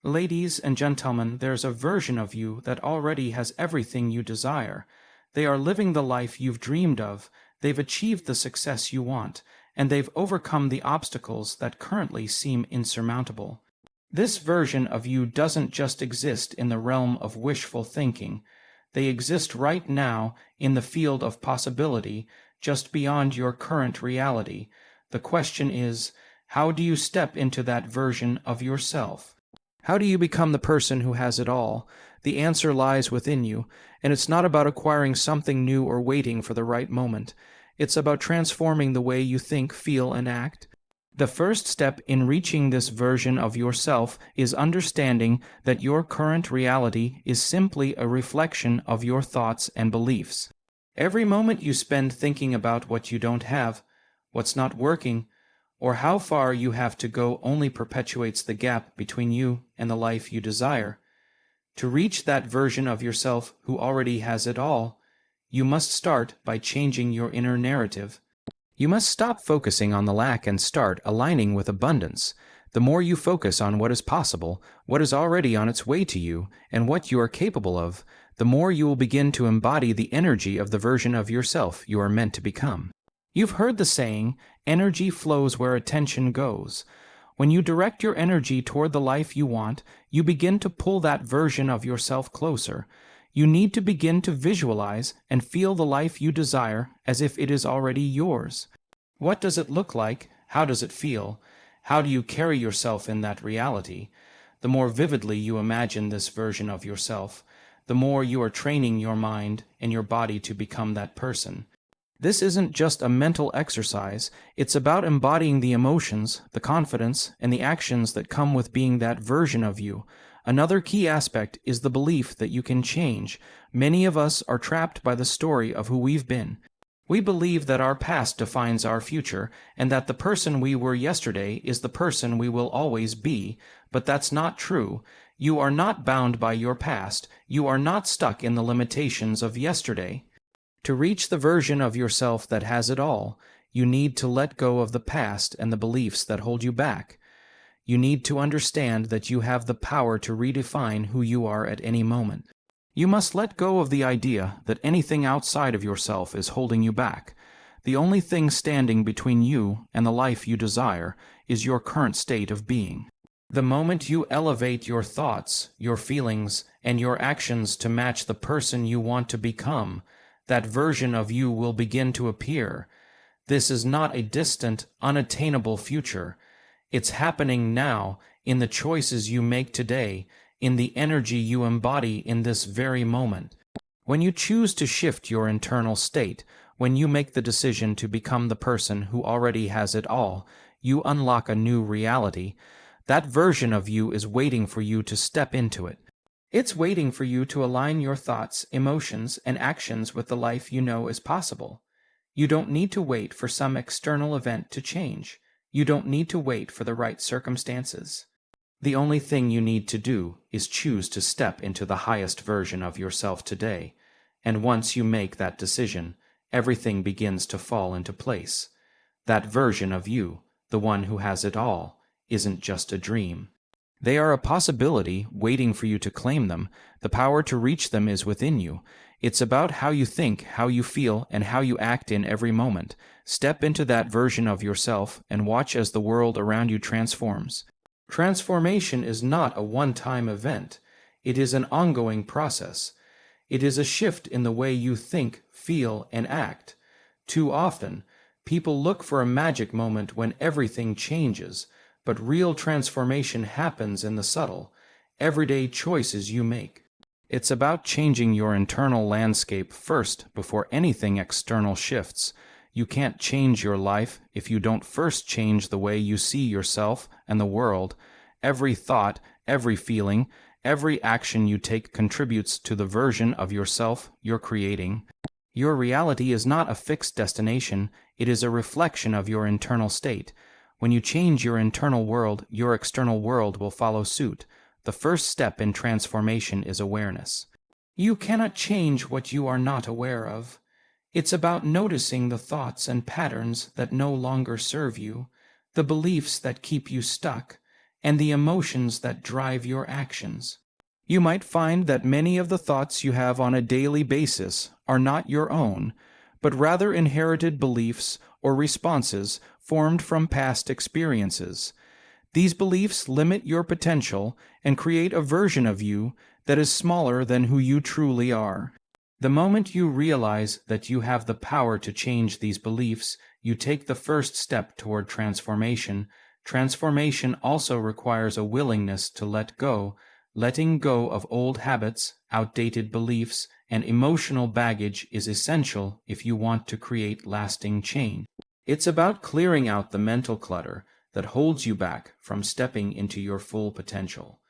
Ladies and gentlemen, there's a version of you that already has everything you desire. They are living the life you've dreamed of, they've achieved the success you want, and they've overcome the obstacles that currently seem insurmountable. This version of you doesn't just exist in the realm of wishful thinking. They exist right now in the field of possibility, just beyond your current reality. The question is, how do you step into that version of yourself? How do you become the person who has it all? The answer lies within you, and it's not about acquiring something new or waiting for the right moment. It's about transforming the way you think, feel, and act. The first step in reaching this version of yourself is understanding that your current reality is simply a reflection of your thoughts and beliefs. Every moment you spend thinking about what you don't have, what's not working, or how far you have to go only perpetuates the gap between you and the life you desire. To reach that version of yourself who already has it all, you must start by changing your inner narrative. You must stop focusing on the lack and start aligning with abundance. The more you focus on what is possible, what is already on its way to you, and what you are capable of, the more you will begin to embody the energy of the version of yourself you are meant to become. You've heard the saying, energy flows where attention goes. When you direct your energy toward the life you want, you begin to pull that version of yourself closer. You need to begin to visualize and feel the life you desire as if it is already yours. What does it look like? How does it feel? How do you carry yourself in that reality? The more vividly you imagine this version of yourself, the more you are training your mind and your body to become that person. This isn't just a mental exercise, it's about embodying the emotions, the confidence, and the actions that come with being that version of you. Another key aspect is the belief that you can change. Many of us are trapped by the story of who we've been. We believe that our past defines our future, and that the person we were yesterday is the person we will always be, but that's not true. You are not bound by your past. You are not stuck in the limitations of yesterday. To reach the version of yourself that has it all, you need to let go of the past and the beliefs that hold you back. You need to understand that you have the power to redefine who you are at any moment. You must let go of the idea that anything outside of yourself is holding you back. The only thing standing between you and the life you desire is your current state of being. The moment you elevate your thoughts, your feelings, and your actions to match the person you want to become, that version of you will begin to appear. This is not a distant, unattainable future. It's happening now, in the choices you make today, in the energy you embody in this very moment. When you choose to shift your internal state, when you make the decision to become the person who already has it all, you unlock a new reality. That version of you is waiting for you to step into it. It's waiting for you to align your thoughts, emotions, and actions with the life you know is possible. You don't need to wait for some external event to change. You don't need to wait for the right circumstances. The only thing you need to do is choose to step into the highest version of yourself today. And once you make that decision, everything begins to fall into place. That version of you, the one who has it all, isn't just a dream. They are a possibility waiting for you to claim them. The power to reach them is within you. It's about how you think, how you feel, and how you act in every moment. Step into that version of yourself and watch as the world around you transforms. Transformation is not a one-time event. It is an ongoing process. It is a shift in the way you think, feel, and act. Too often, people look for a magic moment when everything changes. But real transformation happens in the subtle, everyday choices you make. It's about changing your internal landscape first before anything external shifts. You can't change your life if you don't first change the way you see yourself and the world. Every thought, every feeling, every action you take contributes to the version of yourself you're creating. Your reality is not a fixed destination, it is a reflection of your internal state. When you change your internal world, your external world will follow suit. The first step in transformation is awareness. You cannot change what you are not aware of. It's about noticing the thoughts and patterns that no longer serve you, the beliefs that keep you stuck, and the emotions that drive your actions. You might find that many of the thoughts you have on a daily basis are not your own, but rather inherited beliefs or responses formed from past experiences. These beliefs limit your potential and create a version of you that is smaller than who you truly are. The moment you realize that you have the power to change these beliefs, you take the first step toward transformation. Transformation also requires a willingness to let go. Letting go of old habits, outdated beliefs, and emotional baggage is essential if you want to create lasting change. It's about clearing out the mental clutter that holds you back from stepping into your full potential.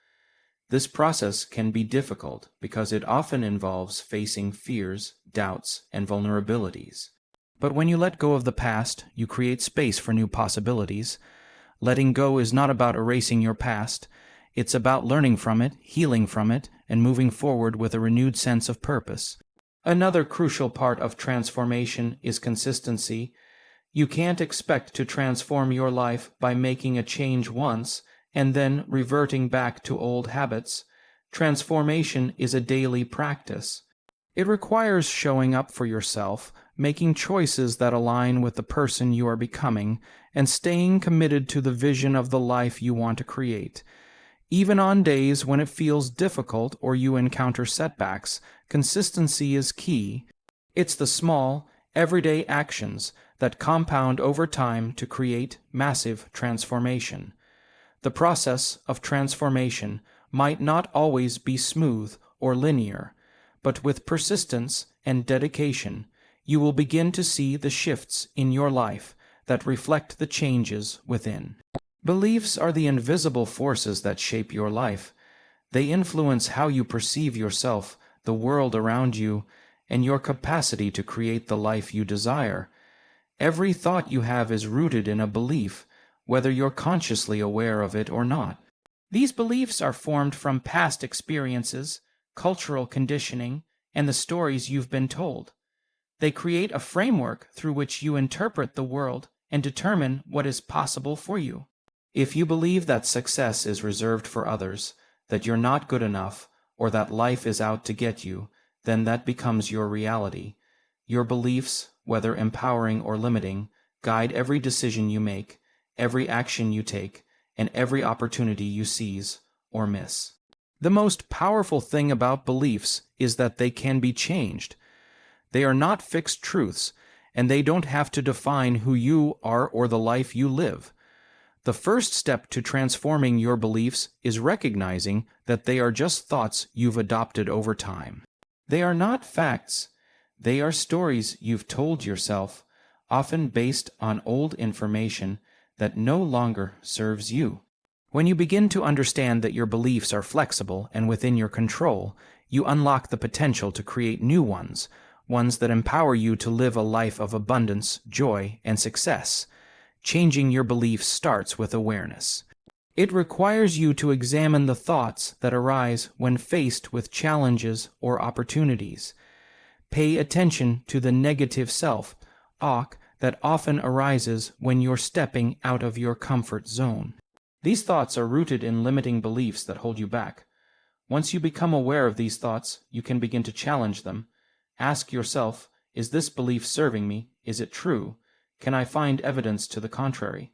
This process can be difficult because it often involves facing fears, doubts, and vulnerabilities. But when you let go of the past, you create space for new possibilities. Letting go is not about erasing your past. It's about learning from it, healing from it, and moving forward with a renewed sense of purpose. Another crucial part of transformation is consistency. You can't expect to transform your life by making a change once and then reverting back to old habits. Transformation is a daily practice. It requires showing up for yourself, making choices that align with the person you are becoming, and staying committed to the vision of the life you want to create. Even on days when it feels difficult or you encounter setbacks, consistency is key. It's the small, everyday actions that compound over time to create massive transformation. The process of transformation might not always be smooth or linear, but with persistence and dedication, you will begin to see the shifts in your life that reflect the changes within. Beliefs are the invisible forces that shape your life. They influence how you perceive yourself, the world around you, and your capacity to create the life you desire. Every thought you have is rooted in a belief, whether you're consciously aware of it or not. These beliefs are formed from past experiences, cultural conditioning, and the stories you've been told. They create a framework through which you interpret the world and determine what is possible for you. If you believe that success is reserved for others, that you're not good enough, or that life is out to get you, then that becomes your reality. Your beliefs, whether empowering or limiting, guide every decision you make, every action you take, and every opportunity you seize or miss. The most powerful thing about beliefs is that they can be changed. They are not fixed truths, and they don't have to define who you are or the life you live. The first step to transforming your beliefs is recognizing that they are just thoughts you've adopted over time. They are not facts. They are stories you've told yourself, often based on old information that no longer serves you. When you begin to understand that your beliefs are flexible and within your control, you unlock the potential to create new ones that empower you to live a life of abundance, joy, and success. Changing your beliefs starts with awareness. It requires you to examine the thoughts that arise when faced with challenges or opportunities. Pay attention to the negative self-talk that often arises when you're stepping out of your comfort zone. These thoughts are rooted in limiting beliefs that hold you back. Once you become aware of these thoughts, you can begin to challenge them. Ask yourself, is this belief serving me? Is it true? Can I find evidence to the contrary?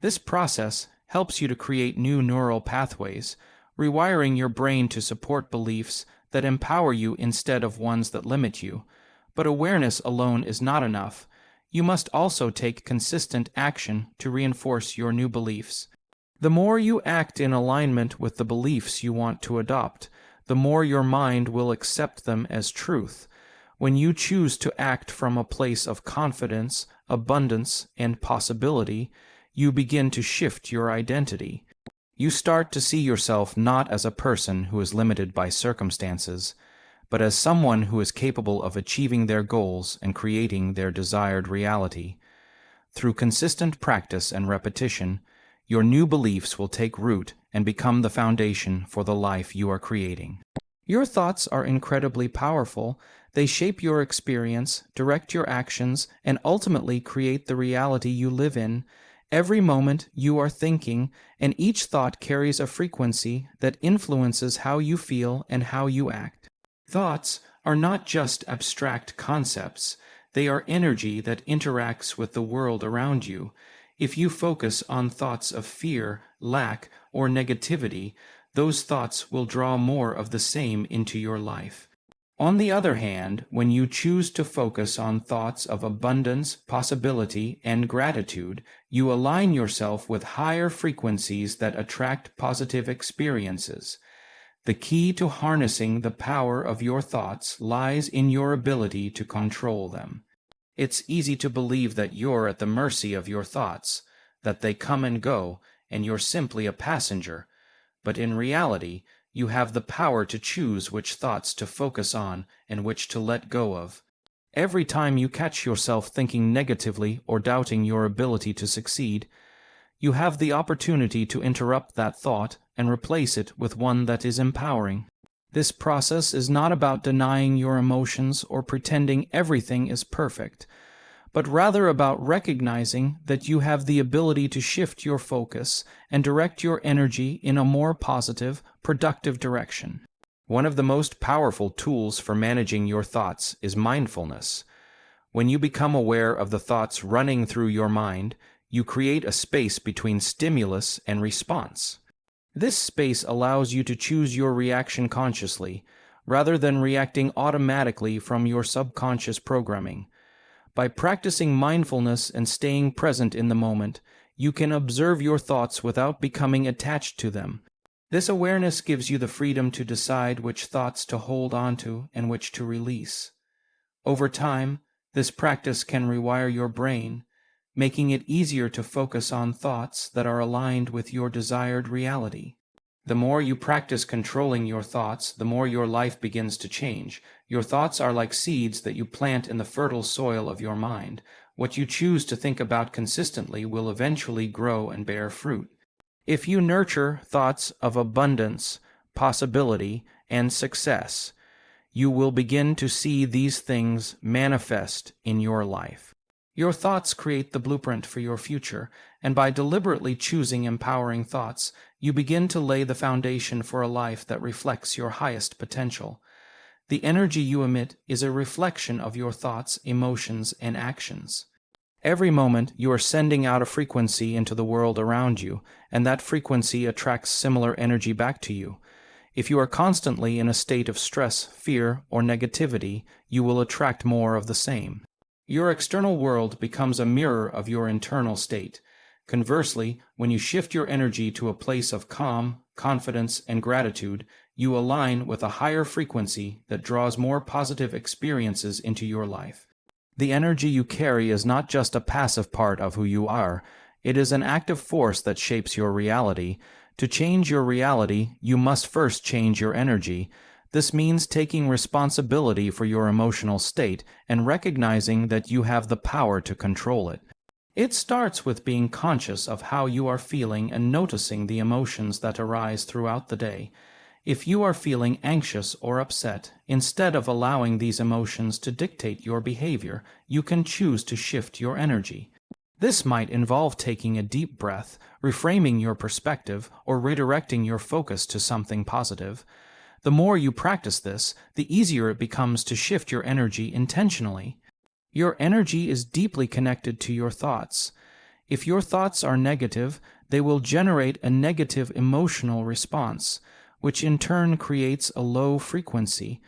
This process helps you to create new neural pathways, rewiring your brain to support beliefs that empower you instead of ones that limit you. But awareness alone is not enough. You must also take consistent action to reinforce your new beliefs. The more you act in alignment with the beliefs you want to adopt, the more your mind will accept them as truth. When you choose to act from a place of confidence, abundance, and possibility, you begin to shift your identity. You start to see yourself not as a person who is limited by circumstances, but as someone who is capable of achieving their goals and creating their desired reality. Through consistent practice and repetition, your new beliefs will take root and become the foundation for the life you are creating. Your thoughts are incredibly powerful. They shape your experience, direct your actions, and ultimately create the reality you live in. Every moment you are thinking, and each thought carries a frequency that influences how you feel and how you act. Thoughts are not just abstract concepts, they are energy that interacts with the world around you. If you focus on thoughts of fear, lack, or negativity, those thoughts will draw more of the same into your life. On the other hand, when you choose to focus on thoughts of abundance, possibility, and gratitude, you align yourself with higher frequencies that attract positive experiences. The key to harnessing the power of your thoughts lies in your ability to control them. It's easy to believe that you're at the mercy of your thoughts, that they come and go, and you're simply a passenger. But in reality, you have the power to choose which thoughts to focus on and which to let go of. Every time you catch yourself thinking negatively or doubting your ability to succeed, you have the opportunity to interrupt that thought and replace it with one that is empowering. This process is not about denying your emotions or pretending everything is perfect, but rather about recognizing that you have the ability to shift your focus and direct your energy in a more positive, productive direction. One of the most powerful tools for managing your thoughts is mindfulness. When you become aware of the thoughts running through your mind, you create a space between stimulus and response. This space allows you to choose your reaction consciously, rather than reacting automatically from your subconscious programming. By practicing mindfulness and staying present in the moment, you can observe your thoughts without becoming attached to them. This awareness gives you the freedom to decide which thoughts to hold onto and which to release. Over time, this practice can rewire your brain, making it easier to focus on thoughts that are aligned with your desired reality. The more you practice controlling your thoughts, the more your life begins to change. Your thoughts are like seeds that you plant in the fertile soil of your mind. What you choose to think about consistently will eventually grow and bear fruit. If you nurture thoughts of abundance, possibility, and success, you will begin to see these things manifest in your life. Your thoughts create the blueprint for your future, and by deliberately choosing empowering thoughts, you begin to lay the foundation for a life that reflects your highest potential. The energy you emit is a reflection of your thoughts, emotions, and actions. Every moment, you are sending out a frequency into the world around you, and that frequency attracts similar energy back to you. If you are constantly in a state of stress, fear, or negativity, you will attract more of the same. Your external world becomes a mirror of your internal state. Conversely, when you shift your energy to a place of calm, confidence, and gratitude, you align with a higher frequency that draws more positive experiences into your life. The energy you carry is not just a passive part of who you are, it is an active force that shapes your reality. To change your reality, you must first change your energy. This means taking responsibility for your emotional state and recognizing that you have the power to control it. It starts with being conscious of how you are feeling and noticing the emotions that arise throughout the day. If you are feeling anxious or upset, instead of allowing these emotions to dictate your behavior, you can choose to shift your energy. This might involve taking a deep breath, reframing your perspective, or redirecting your focus to something positive. The more you practice this, the easier it becomes to shift your energy intentionally. Your energy is deeply connected to your thoughts. If your thoughts are negative, they will generate a negative emotional response, which in turn creates a low frequency.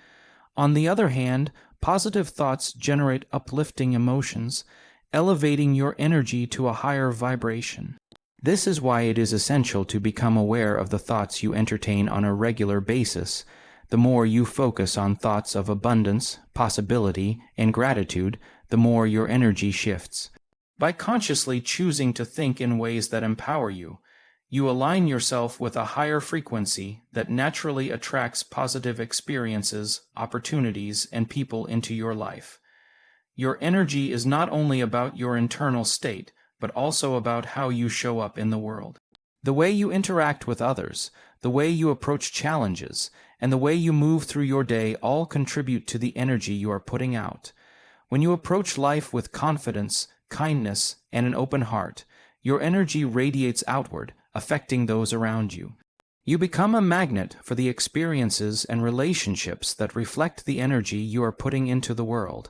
On the other hand, positive thoughts generate uplifting emotions, elevating your energy to a higher vibration. This is why it is essential to become aware of the thoughts you entertain on a regular basis. The more you focus on thoughts of abundance, possibility, and gratitude, the more your energy shifts. By consciously choosing to think in ways that empower you, you align yourself with a higher frequency that naturally attracts positive experiences, opportunities, and people into your life. Your energy is not only about your internal state, but also about how you show up in the world. The way you interact with others, the way you approach challenges, and the way you move through your day all contribute to the energy you are putting out. When you approach life with confidence, kindness, and an open heart, your energy radiates outward, affecting those around you. You become a magnet for the experiences and relationships that reflect the energy you are putting into the world.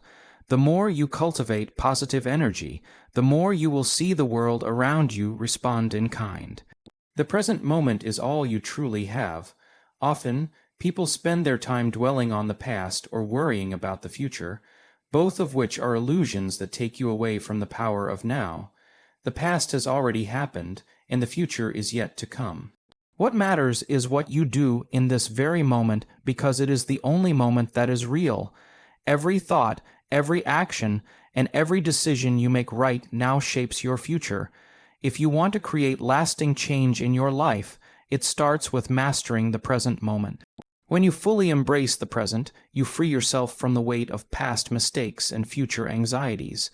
The more you cultivate positive energy, the more you will see the world around you respond in kind. The present moment is all you truly have. Often, people spend their time dwelling on the past or worrying about the future, both of which are illusions that take you away from the power of now. The past has already happened, and the future is yet to come. What matters is what you do in this very moment, because it is the only moment that is real. Every thought, every action, and every decision you make right now shapes your future. If you want to create lasting change in your life, it starts with mastering the present moment. When you fully embrace the present, you free yourself from the weight of past mistakes and future anxieties.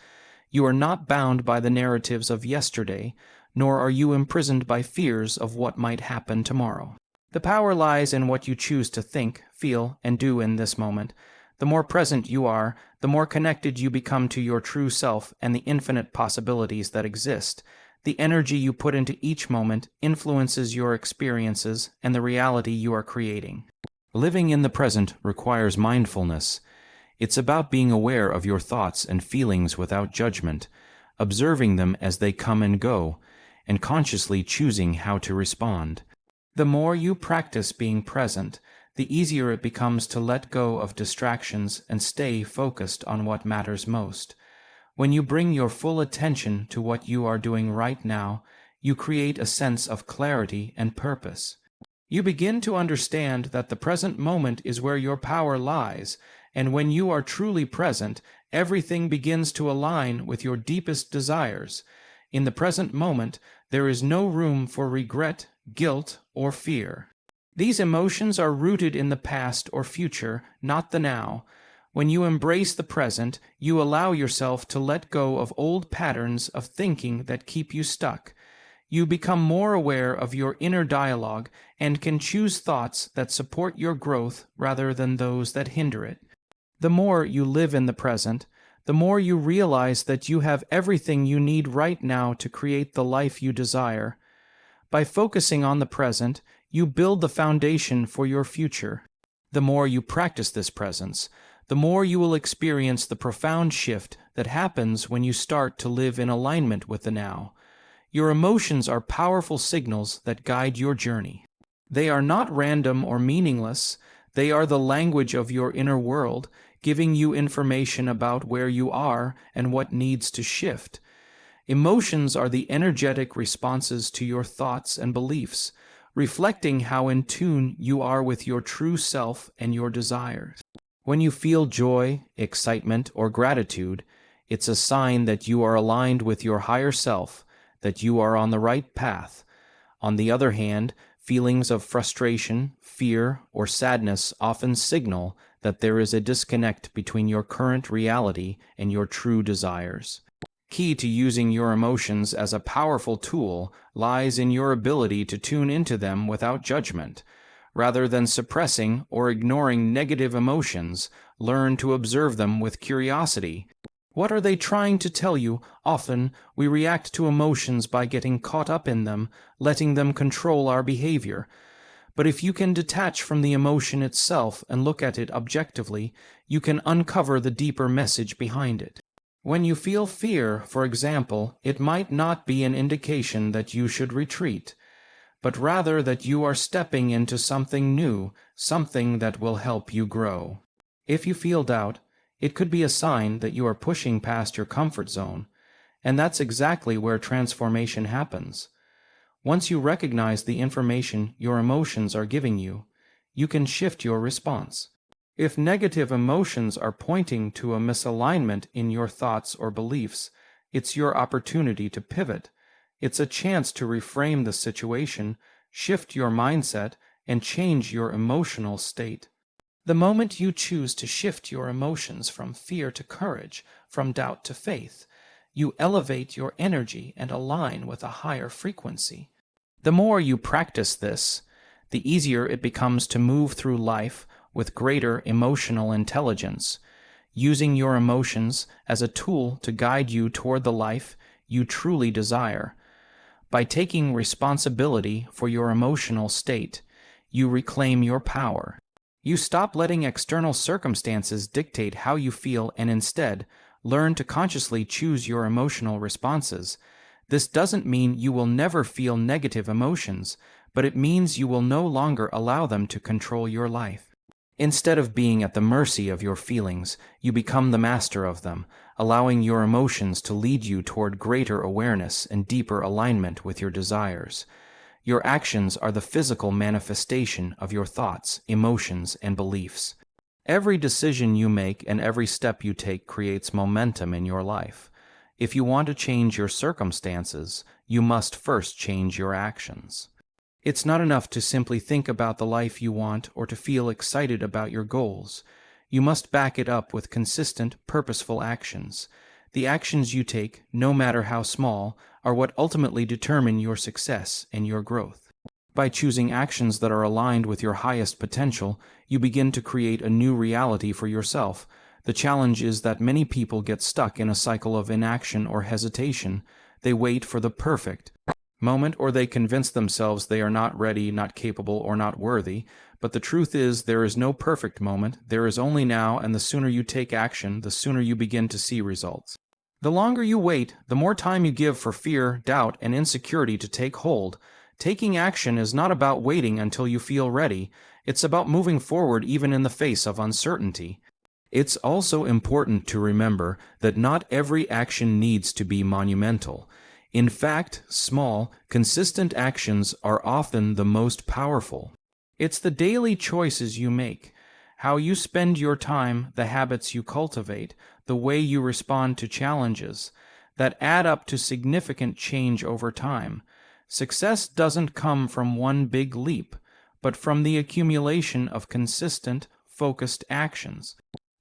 You are not bound by the narratives of yesterday, nor are you imprisoned by fears of what might happen tomorrow. The power lies in what you choose to think, feel, and do in this moment. The more present you are, the more connected you become to your true self and the infinite possibilities that exist. The energy you put into each moment influences your experiences and the reality you are creating. Living in the present requires mindfulness. It's about being aware of your thoughts and feelings without judgment, observing them as they come and go, and consciously choosing how to respond. The more you practice being present, the easier it becomes to let go of distractions and stay focused on what matters most. When you bring your full attention to what you are doing right now, you create a sense of clarity and purpose. You begin to understand that the present moment is where your power lies, and when you are truly present, everything begins to align with your deepest desires. In the present moment, there is no room for regret, guilt, or fear. These emotions are rooted in the past or future, not the now. When you embrace the present, you allow yourself to let go of old patterns of thinking that keep you stuck. You become more aware of your inner dialogue and can choose thoughts that support your growth rather than those that hinder it. The more you live in the present, the more you realize that you have everything you need right now to create the life you desire. By focusing on the present, you build the foundation for your future. The more you practice this presence, the more you will experience the profound shift that happens when you start to live in alignment with the now. Your emotions are powerful signals that guide your journey. They are not random or meaningless. They are the language of your inner world, giving you information about where you are and what needs to shift. Emotions are the energetic responses to your thoughts and beliefs, reflecting how in tune you are with your true self and your desires. When you feel joy, excitement, or gratitude, it's a sign that you are aligned with your higher self, that you are on the right path. On the other hand, feelings of frustration, fear, or sadness often signal that there is a disconnect between your current reality and your true desires. Key to using your emotions as a powerful tool lies in your ability to tune into them without judgment. Rather than suppressing or ignoring negative emotions, learn to observe them with curiosity. What are they trying to tell you? Often, we react to emotions by getting caught up in them, letting them control our behavior. But if you can detach from the emotion itself and look at it objectively, you can uncover the deeper message behind it. When you feel fear, for example, it might not be an indication that you should retreat, but rather that you are stepping into something new, something that will help you grow. If you feel doubt, it could be a sign that you are pushing past your comfort zone, and that's exactly where transformation happens. Once you recognize the information your emotions are giving you, you can shift your response. If negative emotions are pointing to a misalignment in your thoughts or beliefs, it's your opportunity to pivot. It's a chance to reframe the situation, shift your mindset, and change your emotional state. The moment you choose to shift your emotions from fear to courage, from doubt to faith, you elevate your energy and align with a higher frequency. The more you practice this, the easier it becomes to move through life with greater emotional intelligence, using your emotions as a tool to guide you toward the life you truly desire. By taking responsibility for your emotional state, you reclaim your power. You stop letting external circumstances dictate how you feel and instead learn to consciously choose your emotional responses. This doesn't mean you will never feel negative emotions, but it means you will no longer allow them to control your life. Instead of being at the mercy of your feelings, you become the master of them, allowing your emotions to lead you toward greater awareness and deeper alignment with your desires. Your actions are the physical manifestation of your thoughts, emotions, and beliefs. Every decision you make and every step you take creates momentum in your life. If you want to change your circumstances, you must first change your actions. It's not enough to simply think about the life you want or to feel excited about your goals. You must back it up with consistent, purposeful actions. The actions you take, no matter how small, are what ultimately determine your success and your growth. By choosing actions that are aligned with your highest potential, you begin to create a new reality for yourself. The challenge is that many people get stuck in a cycle of inaction or hesitation. They wait for the perfect moment, or they convince themselves they are not ready, not capable, or not worthy. But the truth is, there is no perfect moment. There is only now, and the sooner you take action, the sooner you begin to see results. The longer you wait, the more time you give for fear, doubt, and insecurity to take hold. Taking action is not about waiting until you feel ready. It's about moving forward even in the face of uncertainty. It's also important to remember that not every action needs to be monumental. In fact, small, consistent actions are often the most powerful. It's the daily choices you make, how you spend your time, the habits you cultivate, the way you respond to challenges, that add up to significant change over time. Success doesn't come from one big leap, but from the accumulation of consistent, focused actions.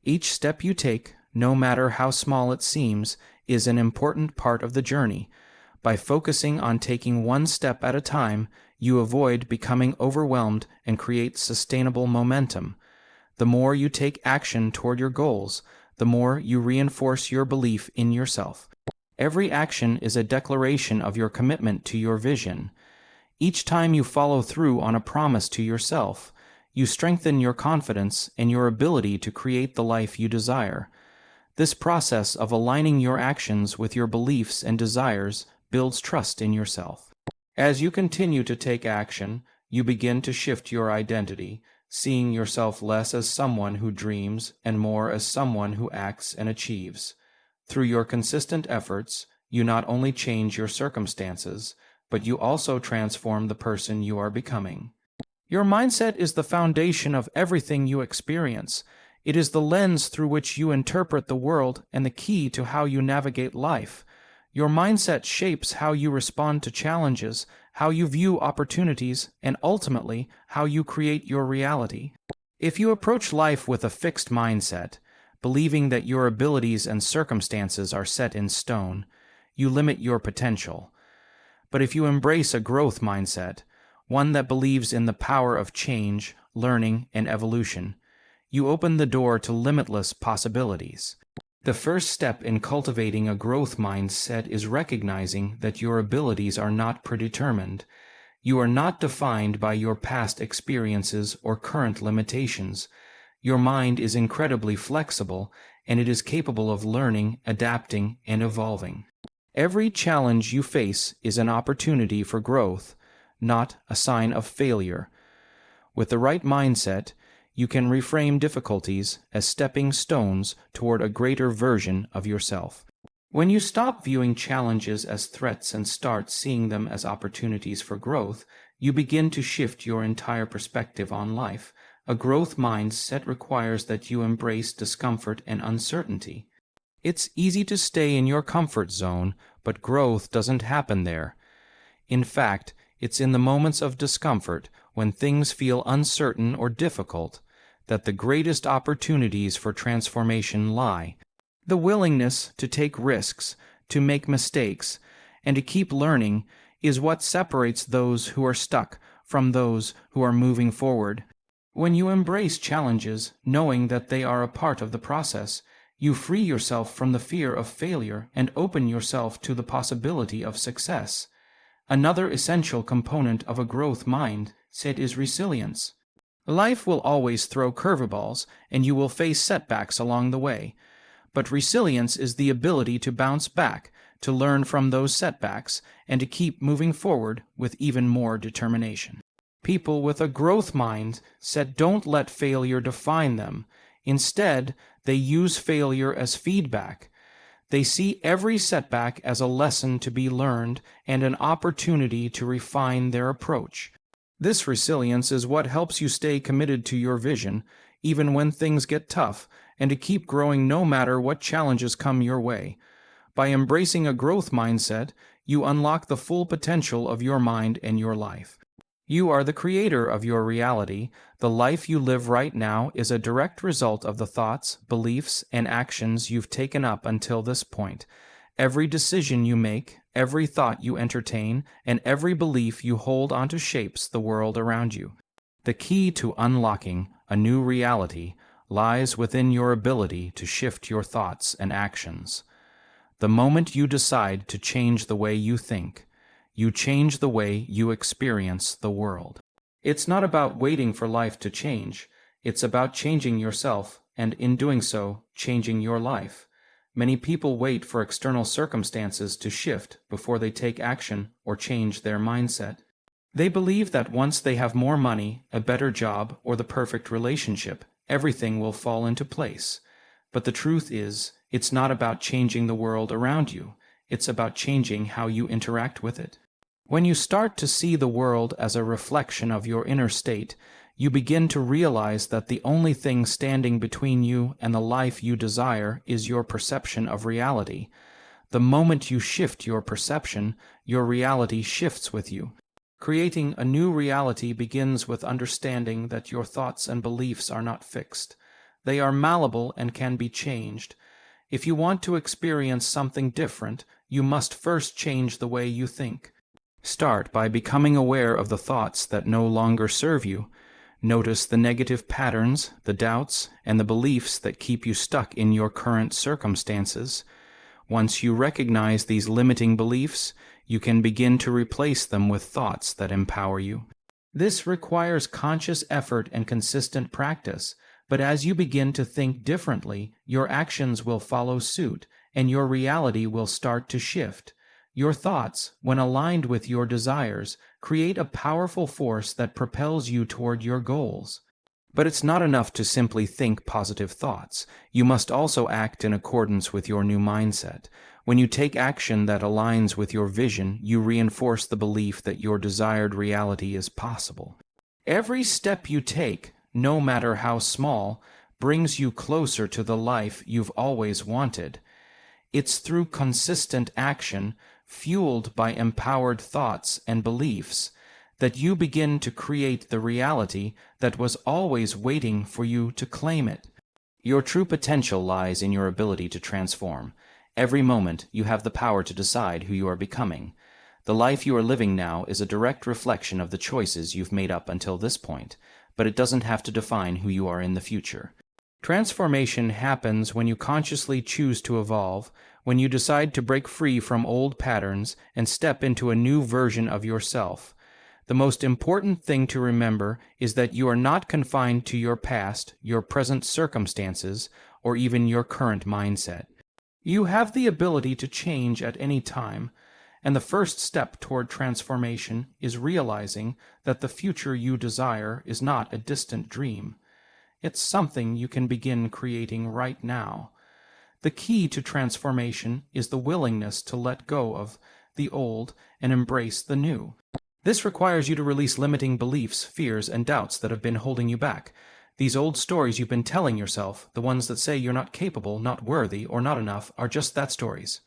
Each step you take, no matter how small it seems, is an important part of the journey. By focusing on taking one step at a time, you avoid becoming overwhelmed and create sustainable momentum. The more you take action toward your goals, the more you reinforce your belief in yourself. Every action is a declaration of your commitment to your vision. Each time you follow through on a promise to yourself, you strengthen your confidence and your ability to create the life you desire. This process of aligning your actions with your beliefs and desires builds trust in yourself. As you continue to take action, you begin to shift your identity, seeing yourself less as someone who dreams and more as someone who acts and achieves. Through your consistent efforts, you not only change your circumstances, but you also transform the person you are becoming. Your mindset is the foundation of everything you experience. It is the lens through which you interpret the world and the key to how you navigate life. Your mindset shapes how you respond to challenges, how you view opportunities, and ultimately, how you create your reality. If you approach life with a fixed mindset, believing that your abilities and circumstances are set in stone, you limit your potential. But if you embrace a growth mindset, one that believes in the power of change, learning, and evolution, you open the door to limitless possibilities. The first step in cultivating a growth mindset is recognizing that your abilities are not predetermined. You are not defined by your past experiences or current limitations. Your mind is incredibly flexible, and it is capable of learning, adapting, and evolving. Every challenge you face is an opportunity for growth, not a sign of failure. With the right mindset, you can reframe difficulties as stepping stones toward a greater version of yourself. When you stop viewing challenges as threats and start seeing them as opportunities for growth, you begin to shift your entire perspective on life. A growth mindset requires that you embrace discomfort and uncertainty. It's easy to stay in your comfort zone, but growth doesn't happen there. In fact, it's in the moments of discomfort, when things feel uncertain or difficult, that the greatest opportunities for transformation lie. The willingness to take risks, to make mistakes, and to keep learning is what separates those who are stuck from those who are moving forward. When you embrace challenges, knowing that they are a part of the process, you free yourself from the fear of failure and open yourself to the possibility of success. Another essential component of a growth mindset is resilience. Life will always throw curveballs, and you will face setbacks along the way. But resilience is the ability to bounce back, to learn from those setbacks, and to keep moving forward with even more determination. People with a growth mindset don't let failure define them. Instead, they use failure as feedback. They see every setback as a lesson to be learned and an opportunity to refine their approach. This resilience is what helps you stay committed to your vision, even when things get tough, and to keep growing no matter what challenges come your way. By embracing a growth mindset, you unlock the full potential of your mind and your life. You are the creator of your reality. The life you live right now is a direct result of the thoughts, beliefs, and actions you've taken up until this point. Every decision you make, every thought you entertain, and every belief you hold onto shapes the world around you. The key to unlocking a new reality lies within your ability to shift your thoughts and actions. The moment you decide to change the way you think, you change the way you experience the world. It's not about waiting for life to change. It's about changing yourself, and in doing so, changing your life. Many people wait for external circumstances to shift before they take action or change their mindset. They believe that once they have more money, a better job, or the perfect relationship, everything will fall into place. But the truth is, it's not about changing the world around you. It's about changing how you interact with it. When you start to see the world as a reflection of your inner state, you begin to realize that the only thing standing between you and the life you desire is your perception of reality. The moment you shift your perception, your reality shifts with you. Creating a new reality begins with understanding that your thoughts and beliefs are not fixed. They are malleable and can be changed. If you want to experience something different, you must first change the way you think. Start by becoming aware of the thoughts that no longer serve you. Notice the negative patterns, the doubts, and the beliefs that keep you stuck in your current circumstances. Once you recognize these limiting beliefs, you can begin to replace them with thoughts that empower you. This requires conscious effort and consistent practice, but as you begin to think differently, your actions will follow suit, and your reality will start to shift. Your thoughts, when aligned with your desires, create a powerful force that propels you toward your goals. But it's not enough to simply think positive thoughts. You must also act in accordance with your new mindset. When you take action that aligns with your vision, you reinforce the belief that your desired reality is possible. Every step you take, no matter how small, brings you closer to the life you've always wanted. It's through consistent action, fueled by empowered thoughts and beliefs, that you begin to create the reality that was always waiting for you to claim it. Your true potential lies in your ability to transform. Every moment, you have the power to decide who you are becoming. The life you are living now is a direct reflection of the choices you've made up until this point, but it doesn't have to define who you are in the future. Transformation happens when you consciously choose to evolve, when you decide to break free from old patterns and step into a new version of yourself. The most important thing to remember is that you are not confined to your past, your present circumstances, or even your current mindset. You have the ability to change at any time, and the first step toward transformation is realizing that the future you desire is not a distant dream. It's something you can begin creating right now. The key to transformation is the willingness to let go of the old and embrace the new. This requires you to release limiting beliefs, fears, and doubts that have been holding you back. These old stories you've been telling yourself, the ones that say you're not capable, not worthy, or not enough, are just that, stories.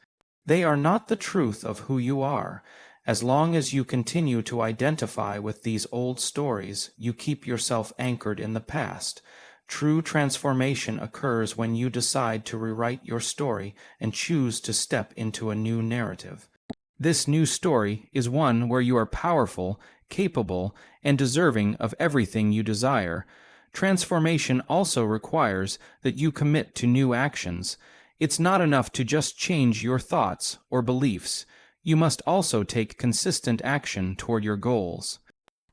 They are not the truth of who you are. As long as you continue to identify with these old stories, you keep yourself anchored in the past. True transformation occurs when you decide to rewrite your story and choose to step into a new narrative. This new story is one where you are powerful, capable, and deserving of everything you desire. Transformation also requires that you commit to new actions. It's not enough to just change your thoughts or beliefs. you must also take consistent action toward your goals.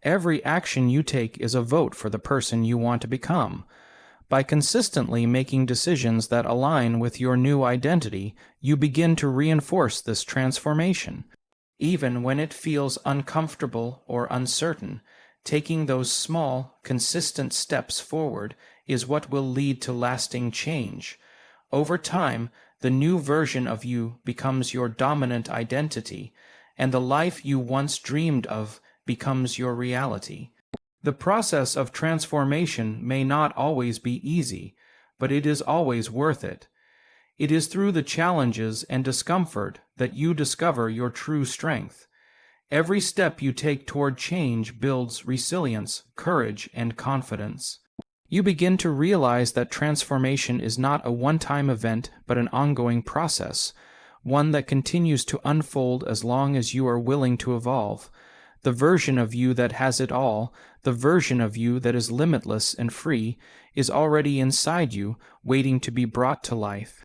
Every action you take is a vote for the person you want to become. By consistently making decisions that align with your new identity, you begin to reinforce this transformation. Even when it feels uncomfortable or uncertain, taking those small, consistent steps forward is what will lead to lasting change. Over time, the new version of you becomes your dominant identity, and the life you once dreamed of becomes your reality. The process of transformation may not always be easy, but it is always worth it. It is through the challenges and discomfort that you discover your true strength. Every step you take toward change builds resilience, courage, and confidence. You begin to realize that transformation is not a one-time event, but an ongoing process, one that continues to unfold as long as you are willing to evolve. The version of you that has it all, the version of you that is limitless and free, is already inside you, waiting to be brought to life.